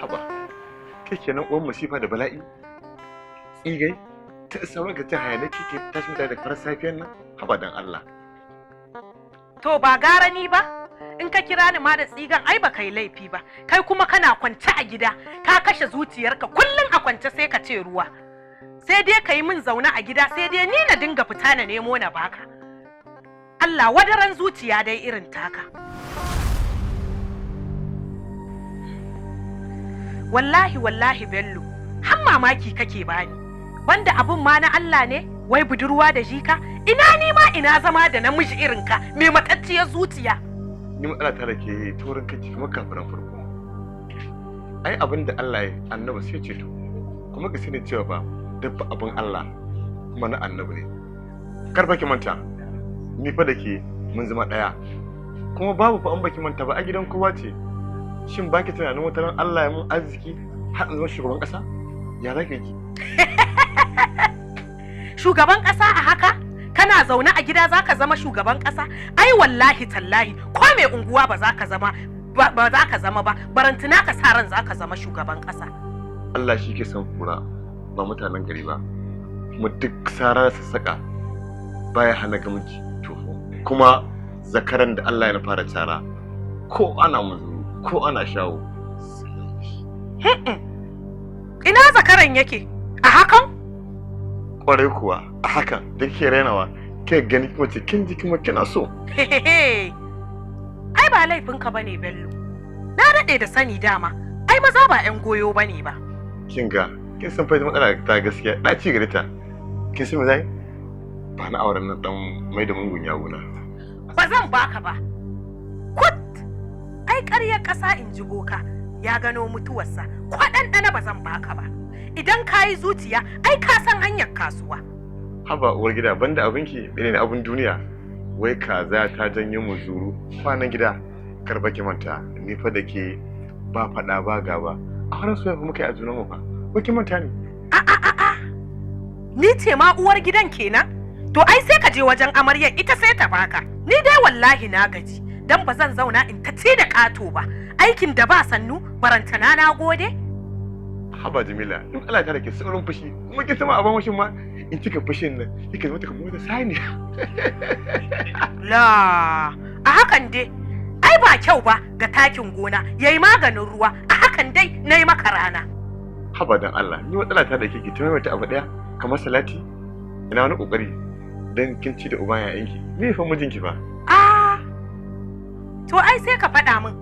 haba kai kenan uwan masifa da bala'i tsigai ta isa maka ta hayana kike tashi mutane da farar safiyan nan haba dan Allah. To ba gara ni ba in ka kira ni ma da tsigan ai ba kai laifi ba, kai kuma kana kwance a gida ka kashe zuciyarka kullum a kwance sai ka ce ruwa, sai dai ka yi min zaune a gida sai dai ni na dinga fita na nemo na baka. Allah wadaran zuciya dai irin taka. Wallahi Bello, har mamaki kake bani. Banda abun ma na Allah ne, wai budurwa da jika, ina ni ma ina zama da namiji irin ka, mai matacciyar zuciya. Ni matsala ta da ke taurin kanki kamar kafiran farko. Ai abin da Allah ya annabi sai ce to, kuma ka sani cewa ba dabba abin Allah kuma na annabi ne. Kar baki manta, ni fa da ke mun zama ɗaya. Kuma babu fa an baki manta ba a gidan kowa ce. Shin baki tunanin wata ran Allah ya mun arziki har in zama shugaban ƙasa? Ya zaka yi? Shugaban ƙasa a haka? Kana zaune a gida zaka zama shugaban ƙasa? Ai wallahi tallahi ko mai unguwa ba za ka zama ba, barantuna ka sa ran zaka zama shugaban ƙasa. Allah shi ke son kura ba mutanen gari ba. Kuma duk sara su saka baya hana gaminci toho. Kuma zakaran da Allah ya fara cara ko ana muzu ko ana shawo. Ina zakaran yake? A hakan? Kwarai kuwa a hakan da ke rainawa ke gani kuma kin ji kuma kina so. Ai ba laifinka bane Bello. Na daɗe da sani dama. Ai maza ba 'yan goyo bane ba. Kin ga kin san fa matsala ta gaskiya ɗaci gare ta. Kin san me zai? Ba na auren nan dan mai da mungun yawuna. Ba zan baka ba. Kut! Ai ƙaryar ƙasa in ji boka ya gano mutuwarsa, ko ɗanɗana ba zan baka ba. Idan ka yi zuciya, ai ka san hanyar kasuwa. Haba uwar gida banda abinki ne abin duniya. Wai kaza ta janyo mu zuru kwanan gida. Karba ki manta, ni fa da ke ba faɗa ba gaba. A har soyayya muka yi a junan mu fa. Ko ki manta ni? Ni ce ma uwar gidan kenan? To ai sai ka je wajen amaryar ita sai ta baka. Ni dai wallahi na gaji. Dan ba zan zauna in ta ci da ƙato ba. Aikin da ba sannu barantana na gode. Haba Jamila, in Allah ta rake saurin fushi, kuma ki sama abin washin ma in cika fushin nan, kike zama ta kamar wata saniya. La, a hakan dai, ai ba kyau ba ga takin gona, yayi maganin ruwa, a hakan dai nayi maka rana. Haba dan Allah, ni matsala ta da kike ta maimaita abu daya kamar salati. Ina wani kokari dan kin ci da uban yayanki. Me fa mijinki fa? To ai sai ka faɗa min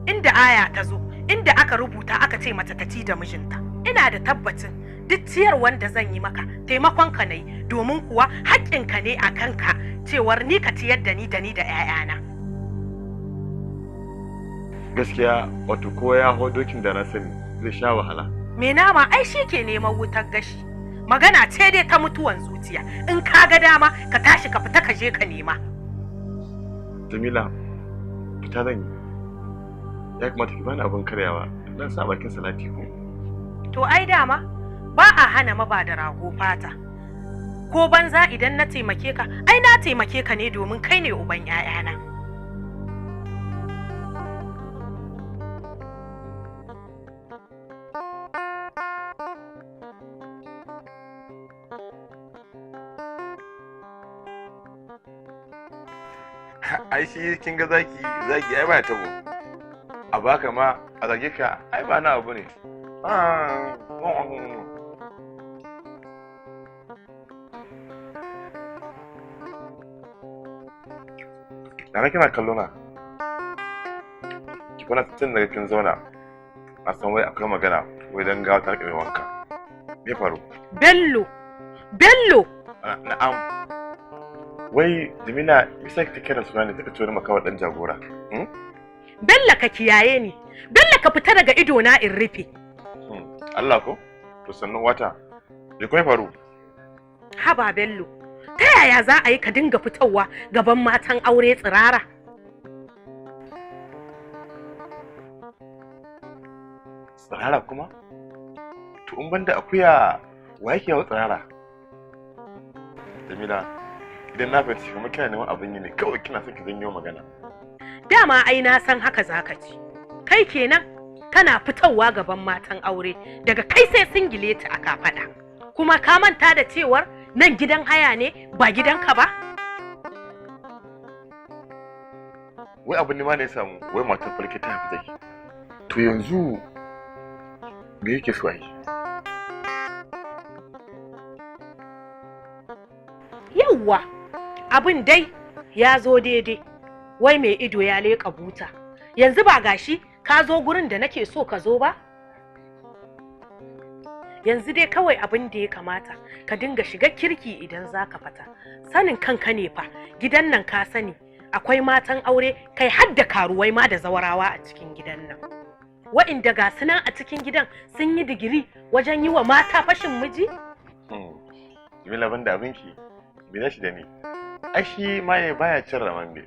inda aya ta zo, inda aka rubuta aka ce mace ta ci da mijinta. Ina da tabbacin duk ciyar wanda zan yi maka taimakon ka ne, domin kuwa haƙƙinka ne a kanka cewar ni ka ciyar da ni da 'ya'yana. Gaskiya wato ko ya hau dokin da na sani zai sha wahala. Me nama ai shi ke neman wutar gashi. Magana ce dai ta mutuwan zuciya. In ka ga dama ka tashi ka fita ka je ka nema. Jamila, fita zan yi. Ya kamata ki bani abin karyawa dan sa bakin salati ko. To ai dama ba a hana maba da rago fata. Ko banza idan na taimake ka, ai na taimake ka ne domin kai ne uban 'ya'yana. Ai shi kin ga zaki ai ba tabo. A baka ma a zage ka ai ba na abu ne. Dana kina kallo na. Ki kuna tun daga kin zauna. A san wai akwai magana wai dan gawa ta rike wanka. Me faru? Bello. Na'am. Wai Jamila bisa ki kira suna ne take tura maka wadan jagora. Bello ka kiyaye ni. Bello ka fita daga ido na in rufe. Allah ko? To sannan wata. Me kuma faru? Haba Bello. Ta yaya za a yi ka dinga fitowa gaban matan aure tsirara? Tsirara kuma? To in banda akuya wa yake yawo tsirara? Jamila, idan na fahimci kamar kina neman abin yi ne kawai kina son ki zanyo magana. Dama ai na san haka zaka ci. Kai kenan kana fitowa gaban matan aure daga kai sai singileti a kafada. Kuma ka manta da cewar nan gidan haya ne ba gidanka ba? Wai abin ne ma ne ya samu, wai matan farki ta haifi zaki. To yanzu me yake so a yi? Yawwa, abin dai ya zo daidai, wai mai ido ya leƙa buta. Yanzu ba gashi ka zo gurin da nake so ka zo ba? Yanzu dai kawai abin da ya kamata ka dinga shiga kirki idan za ka fita. Sanin kanka ne fa, gidan nan ka sani akwai matan aure kai har da karuwai ma da zawarawa a cikin gidan nan. Wa'inda ga su nan a cikin gidan sun yi digiri wajen yi wa mata fashin miji? Jamila ban da abinki, me shi da ni? Ai shi maye baya cin ramambe.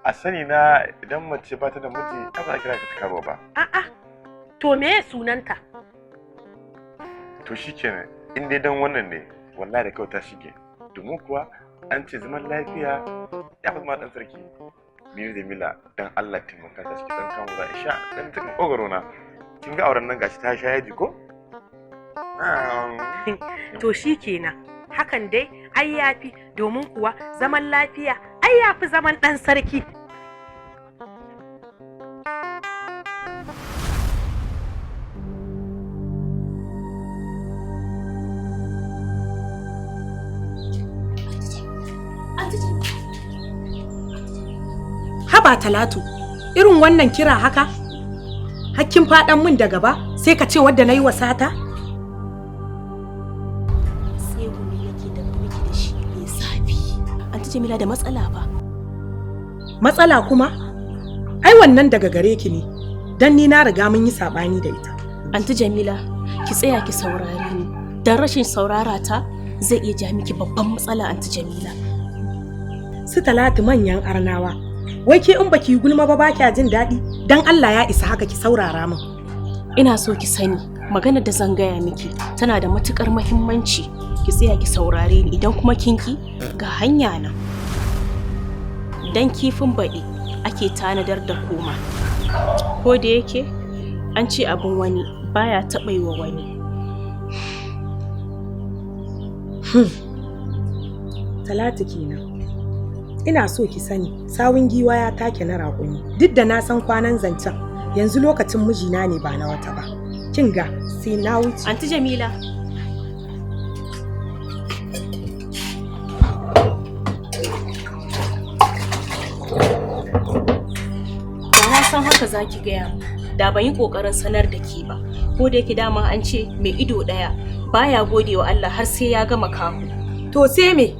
A sani na idan mace ba ta da miji, ta ba kira ta karo ba. A'a, to me sunanta? To shikenan, in dai dan wannan ne, wallahi da kawai ta shige. Domin kuwa an ce zaman lafiya ya fi zama dan sarki. Ni da Jamila dan Allah taimaka ta cikin dan kamu za Aisha dan cikin kogaro na. Kin ga auren nan gashi ta sha yaji ko? To shikenan. Hakan dai ai yafi, domin kuwa zaman lafiya ai yafi zaman dan sarki. Haba Talatu, irin wannan kira haka? Hakkin faɗan min da gaba sai ka ce wadda na yi wa sata? Jamila da matsala ba. Matsala kuma? Ai wannan daga gare ki ne, dan ni na riga mun yi sabani da ita. Anti Jamila, ki tsaya ki saurare ni. Dan rashin saurara ta zai iya ja miki babban matsala Anti Jamila. Su Talatu manyan arnawa. Wai ke in baki gulma ba kya jin daɗi? Dan Allah ya isa haka ki saurara min. Ina so ki sani, magana da zan gaya miki tana da matukar muhimmanci. Ki tsaya ki saurare ni, idan kuma kinki ga hanya nan. Dan kifin baɗi ake tanadar da koma. Ko da yake an ce abin wani baya taɓa yi wa wani. Talatu kenan. Ina so ki sani sawun giwa ya take na raƙumi. Duk da na san kwanan zancen, yanzu lokacin mijina ne ba na wata ba. Kin ga sai na wuce. Anti Jamila, san haka zaki gaya mu, da ban yi kokarin sanar da ke ba. Ko da yake dama an ce mai ido daya baya gode wa Allah har sai ya gama kahu. To sai me?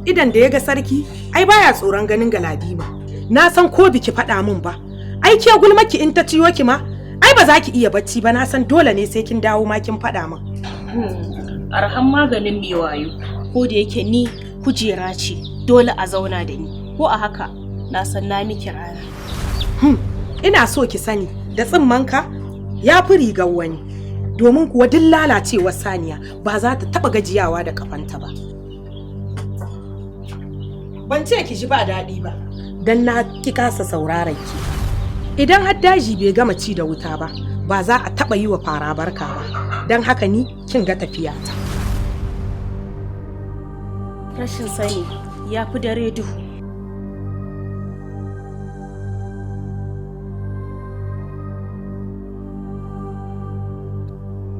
Idan da ya ga sarki ai baya tsoron ganin Galadima. Na san ko biki faɗa min ba. Ai ke gulmaki in ta ciyo ki ma, ai ba za ki iya bacci ba, na san dole ne sai kin dawo ma kin faɗa min. Arhan maganin mai wayo. Ko da yake ni kujera ce, dole a zauna da ni. Ko a haka na san na miki rana. Ina so ki sani da tsimmanka ya fi rigar wani, domin kuwa duk lalacewar saniya ba za ta taɓa gajiyawa da kafanta ba. Ban ce ki ji ba daɗi ba, don na ki kasa sauraron ki. Idan har daji bai gama ci da wuta ba, ba za a taɓa yi wa fara barka ba, don haka ni kin ga tafiyata. Rashin sani ya fi dare duhu.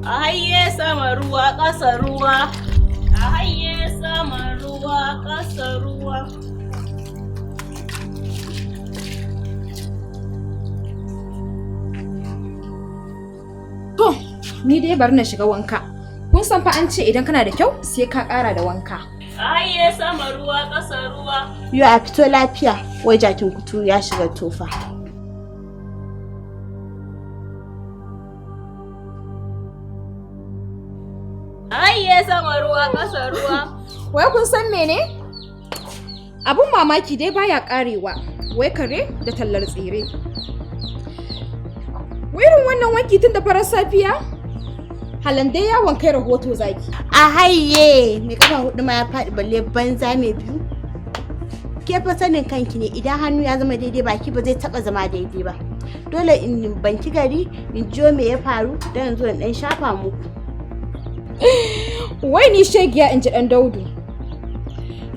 A haye sama ruwa ƙasa ruwa, a haye sama ruwa ƙasa ruwa. To, ni dai bari na shiga wanka. Kun san fa an ce idan kana da kyau sai ka ƙara da wanka. A haye sama ruwa ƙasa ruwa. Yo a fito lafiya, wai jakin kuturu ya shiga tofa. Ayye sama ruwa ƙasa ruwa. Wai kun san mene? Abun mamaki dai baya karewa. Wai kare da tallar tsire. Wirin wannan wanki tun da farar safiya? Halan dai yawon kai rahoto zaki. A hayye, mai kafa hudu ma ya faɗi balle banza mai biyu. Ke fa sanin kanki ne, idan hannu ya zama daidai baki ba zai taba zama daidai ba. dole in banki gari in jiyo me ya faru don zo in dan shafa muku. Wai ni shegiya in ji dan Daudu.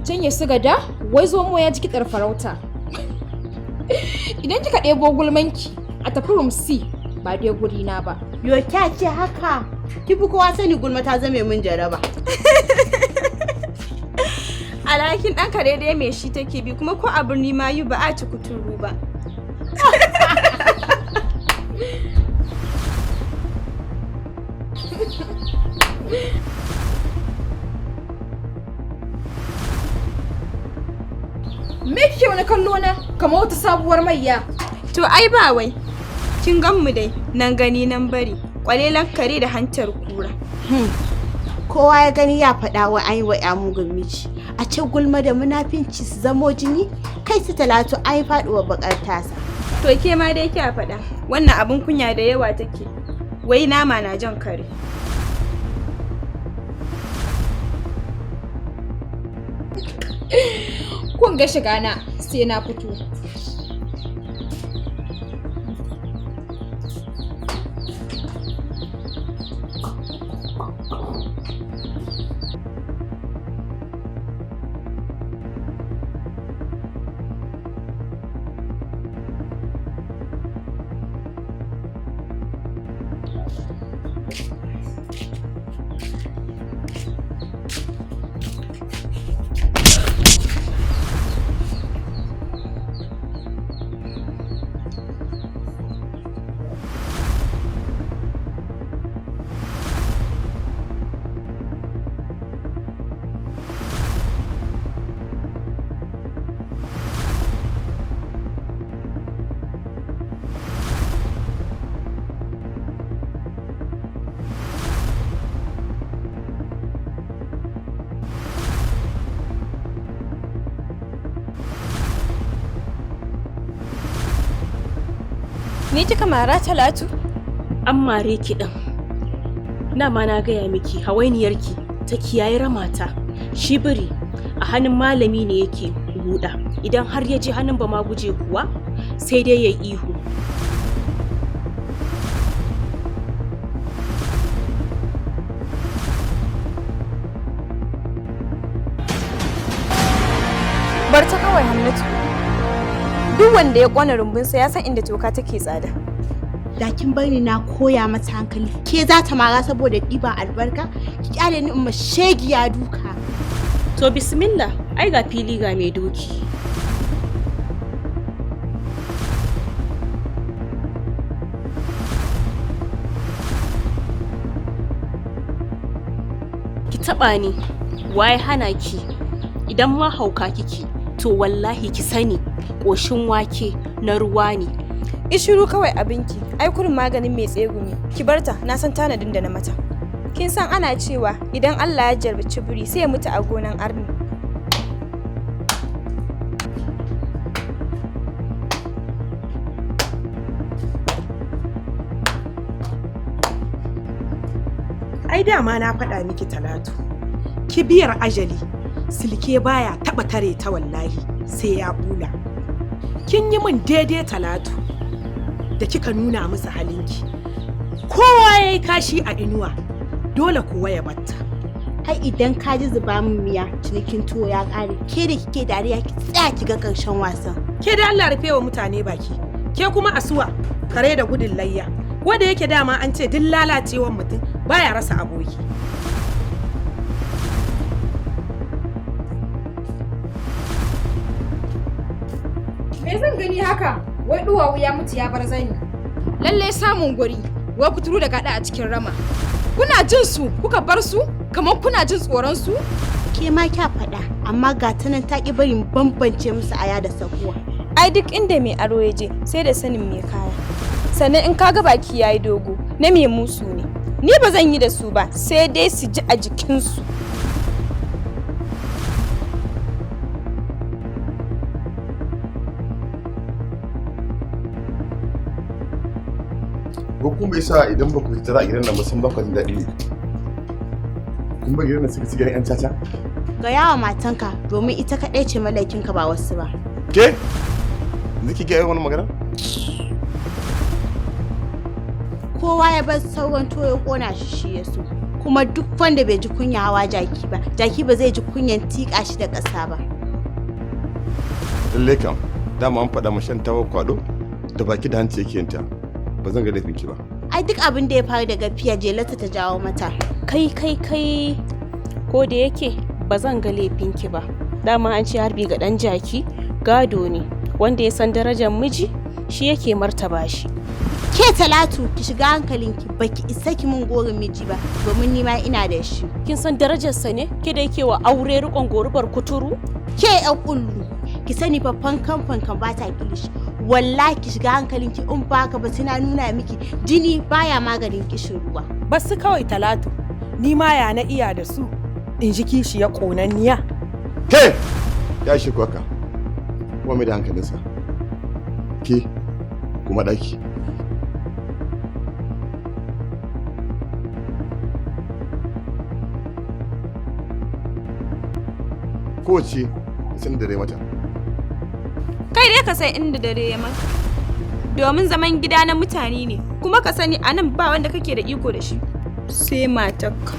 Can ya siga da wai zomo ya ji kiɗar farauta. Idan kika ɗebo gulmanki a tafi room C ba dai guri na ba. Yo kya ce haka? Kifi kowa sani gulma ta zame min jaraba. Alhakin ɗan kare dai mai shi take bi kuma ko a birni ma yi ba a ci kuturu ba. Me kike wani kallo na kamar wata sabuwar mayya? To ai ba wai. Kin gan mu dai nan gani nan bari. Kwalelan kare da hantar kura. Kowa ya gani ya faɗa wa an yi wa ya mugun miji. A ce gulma da munafinci su zamo jini kai su Talatu an yi faɗuwa bakar tasa. To ke ma dai kya faɗa. Wannan abun kunya da yawa take. Wai nama na jan kare. Kun ga shiga na sai na fito. Ni kika mara Talatu? An mare ki ɗin. Dama na gaya miki hawainiyarki ta kiyaye ramata. Shi biri a hannun malami ne yake buɗa. Idan har ya ji hannun ba ma guje kuwa sai dai ya ihu. Bar ta kawai Hannatu. Duk wanda ya kwana rumbunsa ya san inda toka take tsada. Da kin bari na koya mata hankali. Ke za ta mara saboda ɗiban albarka? Ki kyale ni in ma shegiya duka. To bismillah, ai ga fili ga mai doki. Ki taɓa ni, waye hana ki? Idan ma hauka kike, to wallahi ki sani ƙoshin wake na ruwa ne. Ishiru kawai abinki, ai kurin maganin mai tsegumi. Ki barta, na san tanadin da na mata. Kin san ana cewa idan Allah ya jarbaci biri sai ya mutu a gonan arni. Ai dama na faɗa miki Talatu. Kibiyar ajali, silke baya taɓa tare ta wallahi sai ya bula. Kin yi min daidai Talatu da kika nuna musu halinki. Kowa ya yi kashi a inuwa, dole kowa ya batta. Ai idan ka ji zuba min miya cinikin tuwo ya ƙare, ke da kike dariya ki tsaya ki ga ƙarshen wasan. Ke da Allah rufe wa mutane baki, ke kuma asuwa kare da gudun layya. Wanda yake dama an ce duk lalacewan mutum baya rasa aboki. Me zan gani haka? Wai duwawu ya mutu ya bar zani. Lalle samun guri, wai kuturu da gada a cikin rama. Kuna jin su, kuka bar su? Kamar kuna jin tsoron su? Ke ma kya faɗa, amma ga ta nan ta ƙi barin bambance musu aya da sakuwa. Ai duk inda mai aro ya je sai da sanin mai kaya. Sannan in kaga baki yayi dogo, na mai musu ne. Ni ba zan yi da su ba, sai dai su ji a jikinsu. Ko kuma yasa idan ba ku fitara a gidan nan ba sun ba ku jin daɗi ne? Kun ba gidan nan suka cikin 'yan caca? Ga yawa matanka domin ita kaɗai ce malakinka ba wasu ba. Ke? Yanzu ki ga wani magana? kowa ya bar sauran to ya kona shi ya so. Kuma duk wanda bai ji kunya hawa jaki ba zai ji kunyan tika shi da ƙasa ba. Lalle kam, dama an faɗa mashan tawa kwado da baki da hanci yake yinta. Ba zan ga laifinki ba. Ai duk abin da ya faru daga fiya jelata ta jawo mata. Kai ko da yake ba zan ga laifinki ba. Dama an ce harbi ga ɗan jaki gado ne, wanda ya san darajar miji shi yake martaba shi. Ke Talatu ki shiga hankalinki, baki isa ki mun gorin miji ba domin ni ma ina da shi. Kin san darajarsa ne ke da yake wa aure rikon gorubar kuturu? Ke ƴan kullu ki sani fa fankan ba ta kilishi. Wallahi ki shiga hankalinki in ba haka ba tana nuna miki jini baya maganin kishin ruwa. Basu kawai Talatu, ni ma ya na iya da su in ji kishi ya ƙonanniya. Ke ya shi kwaka kuma mai da hankalinsa. Ke kuma ɗaki. Kowace sun dare mata. Kai dai ka san inda dare ya maka. Domin zaman gida na mutane ne, kuma ka sani anan ba wanda kake da iko da shi. Sai matarka.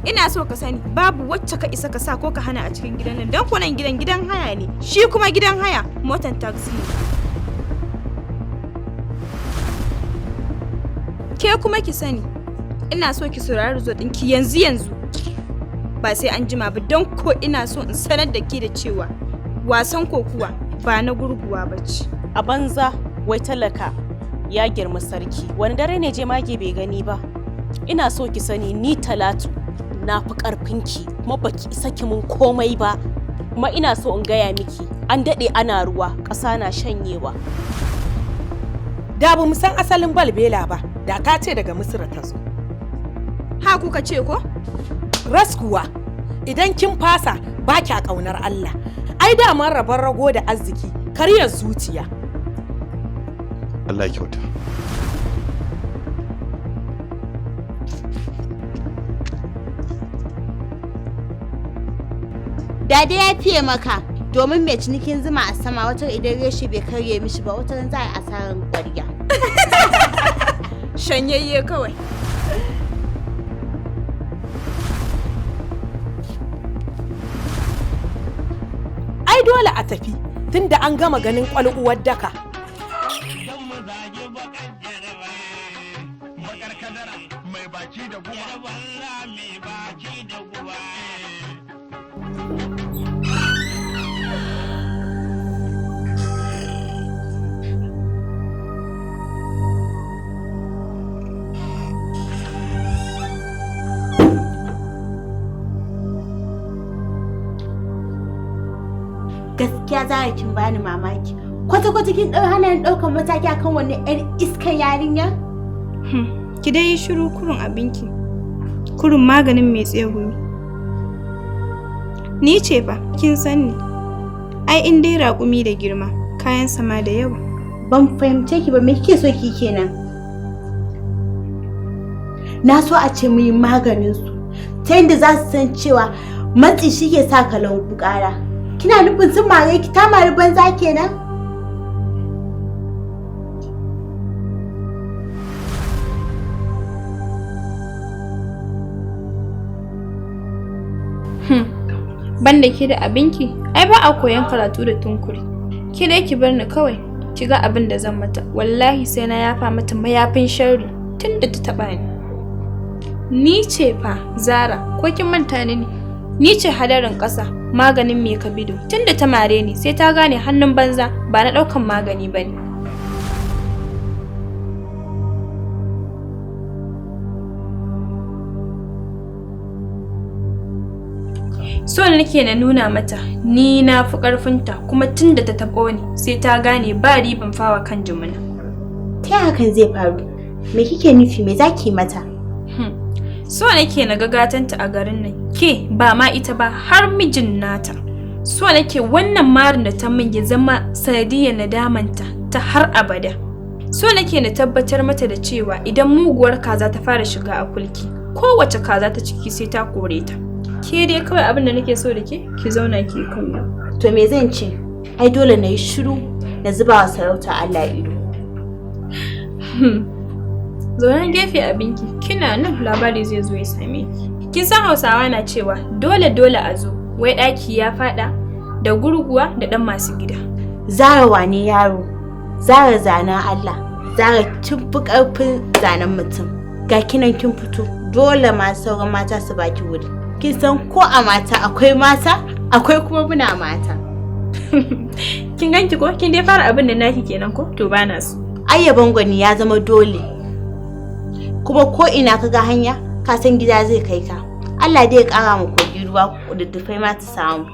Ina so ka sani babu wacce ka isa ka sa ko ka hana a cikin gidan nan, don kunan gidan haya ne, shi kuma gidan haya motan taxi ne. Ke kuma ki sani, ina so ki saurari result ɗinki yanzu. Ba sai an jima ba, don ko ina so in sanar da ke da cewa wasan kokuwa ba na gurguwa ba ce. A banza wai talaka ya girma sarki, wani dare ne je mage bai gani ba. Ina so ki sani ni Talatu na fi ƙarfinki kuma baki isa ki mun komai ba. Kuma ina so in gaya miki an daɗe ana ruwa ƙasa na shanyewa. Da ba mu san asalin balbela ba, da ka ce daga Misira ta zo. Ha kuka ce ko? Raskuwa, idan kin fasa ba kya ƙaunar Allah. Ai daman rabon rago da arziki, karyar zuciya. Allah ya kyauta. Dade ya fiye maka, domin mai cinikin zuma a sama wata idan reshe bai karye mishi ba wata za a yi asarar ƙwarya. Shanyayye kawai. Ai dole a tafi, tunda an gama ganin ƙwal'uwar daka. Gaskiya za kin bani mamaki. Kwata-kwata kin hana ni ɗaukar mataki akan wani 'yar iskar yarinya? Ki dai yi shiru kurun abinki. Kurun maganin mai tsegumi. Ni ce fa, kin san ni. Ai in dai raƙumi da girma, kayan sama da yawa. Ban fahimce ki ba, me kike so ki kenan? Na so a ce mu yi maganin su, ta yadda za su san cewa matsi shi ke sa kalangu ƙara. Kina nufin sun mare ki ta mari banza kenan? Banda ke da abinki, ai ba a koyan karatu da tunkuri. Ki dai ki bar ni kawai, ki ga abin da zan mata. Wallahi sai na yafa mata mayafin sharri tunda ta taba ni. Ni ce fa Zara, ko kin manta ni ne? Ni ce hadarin ƙasa, maganin mai kabido. Tunda ta mare ni sai ta gane hannun banza ba na ɗaukan magani bane. So nake na nuna mata ni na fi ƙarfinta, kuma tunda ta taɓo ni sai ta gane ba riban fawa kan jumuna. Ta hakan zai faru? Me kike nufi, me zaki mata? So nake na ga gatanta a garin nan, ke ba ma ita ba har mijin nata. So nake wannan marin da ta min ya zama sanadiyar nadamanta ta har abada. So nake na tabbatar mata da cewa idan muguwar kaza ta fara shiga a kulki, kowace kaza ta ciki sai ta kore ta. Ke dai kawai abin da nake so da ke, ki zauna ki kallo. To me zan ce? ai dole na yi shiru na zuba wa sarauta Allah ido. Zauren gefe abinki, kina nan labari zai zo ya same ki. Kin san Hausawa na cewa dole a zo, wai ɗaki ya faɗa da gurguwa da ɗan masu gida. Zara wane yaro? Zara zanen Allah, Zara kin fi ƙarfin zanen mutum. Ga kinan kin fito, dole ma sauran mata su baki wuri. Kin san ko a mata akwai mata, akwai kuma muna mata. Kin ganki ko? Kin dai fara abin da naki kenan ko? To bana so. Ayyaban gwani ya zama dole. Kuma ko ina kaga hanya, ka san gida zai kai ka. Allah dai ya ƙara mu kogi ruwa da dufai ma ta samu.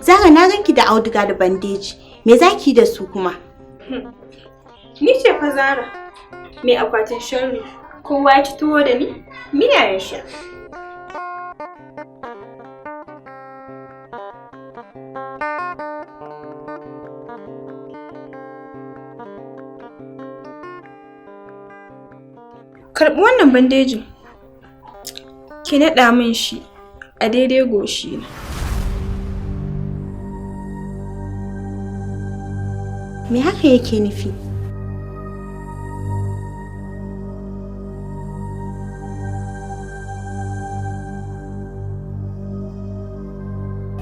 Zara na ganki da auduga da bandeji. Me zaki da su kuma? Ni ce fa Zara. Me akwatin Sharri. Kowa ya ci tuwo da ni? Miya ya sha. Karɓi wannan bandejin. Ki naɗa min shi a daidai goshi na. Me haka yake nufi?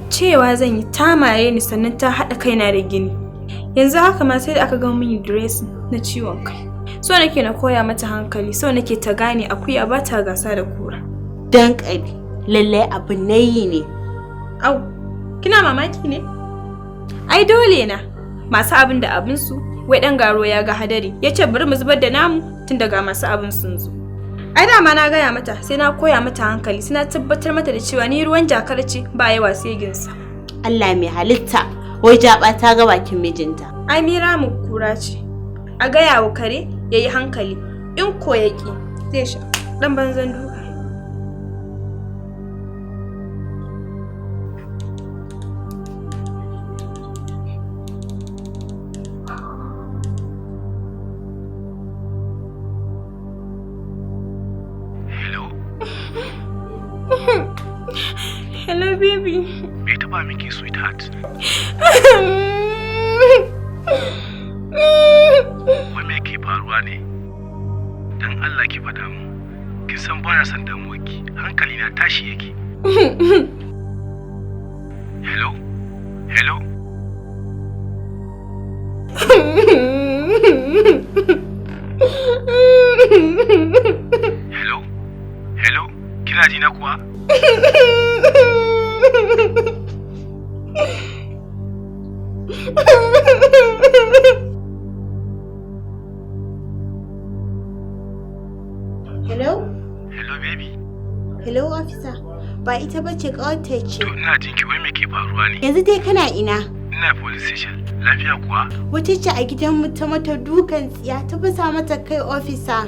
Cewa zan yi ta mare ni sannan ta haɗa kaina da gini. Yanzu haka ma sai da aka gama min dressing na ciwon kai. So nake na koya mata hankali, so nake ta gane akuya ba ta gasa da kura. Dan ƙari, lallai abu nayi ne. Au, kina mamaki ne? Ai dole na. Masu abin da abinsu, wai ɗan garo ya ga hadari, ya ce bari mu zubar da namu tun daga masu abin sun zo. Ai dama na gaya mata sai na koya mata hankali, sai na tabbatar mata da cewa ni ruwan jakar ce ba yawa sai ginsa. Allah mai halitta, wai jaba ta ga bakin mijinta. Ai mira mu kura ce. A gaya wa kare yayi hankali, in ko yaki zai sha dan banzan duka. Hello, baby. Me taba miki sweetheart? Wai me ke faruwa ne? Dan Allah ki faɗa mu. Kin san bana son damuwarki. Hankali na tashi yake. Hello? Hello? Hello? Hello? Kina ji na kuwa? Hello? Hello baby. Hello officer. Ba ita bace ƙawarta ce. To ina jin ki wai me ke faruwa ne? Yanzu dai kana ina? Ina police station. Lafiya kuwa? Wata ce a gidanmu ta mata dukan tsiya ta fasa mata kai officer.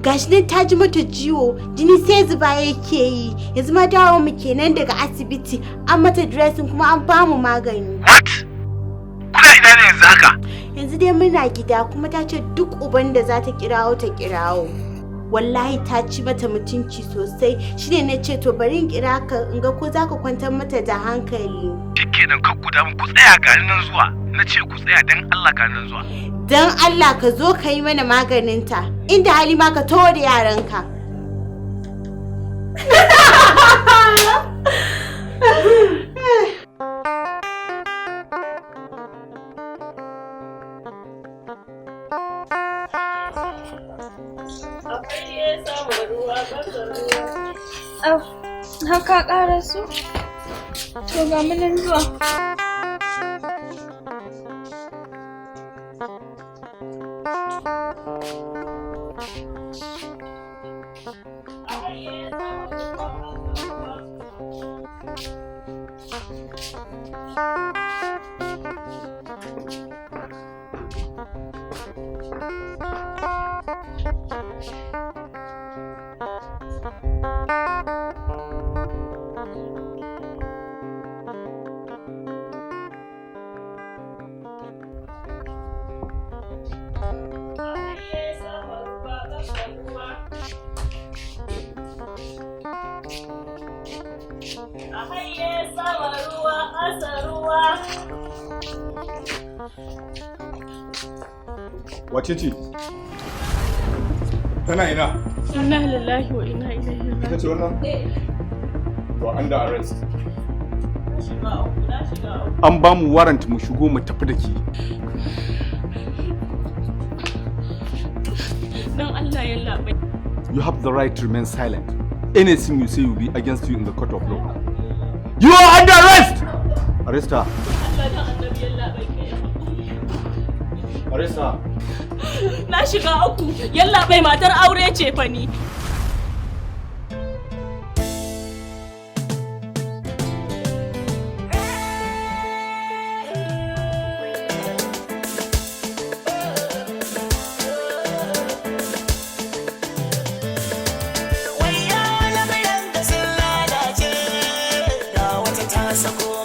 Gashi nan ta ji mata jiwo, jini sai zuba yake yi. Yanzu ma dawo mu kenan daga asibiti, an mata dressing kuma an ba mu magani. What? Kuna ina ne yanzu haka? Yanzu dai muna gida kuma ta ce duk uban da za ta kirawo ta kirawo. Wallahi ta ci mata mutunci sosai, shine na ce to bari in kira ka in ga ko za ka kwantar mata da hankali. Shikenan kan ku da ku tsaya ga nan zuwa. Na ce ku tsaya dan Allah ga nan zuwa. Dan Allah ka zo ka yi mana maganinta, inda hali ma ka taho da yaranka. Haka ƙara su? To ga mu nan zuwa. Wace ce? Tana ina? Inna lillahi wa inna ilaihi raji'un. Ita ce wannan? To under arrest. An ba mu warrant mu shigo mu tafi da ke. Dan Allah ya labai. You have the right to remain silent. Anything you say will be against you in the court of law. You are under arrest! Arrest her. Arrest her. Na shiga uku, yalla bai matar aure ce fa ni. Wayya lamarin da sun lalace, ga wata ta sako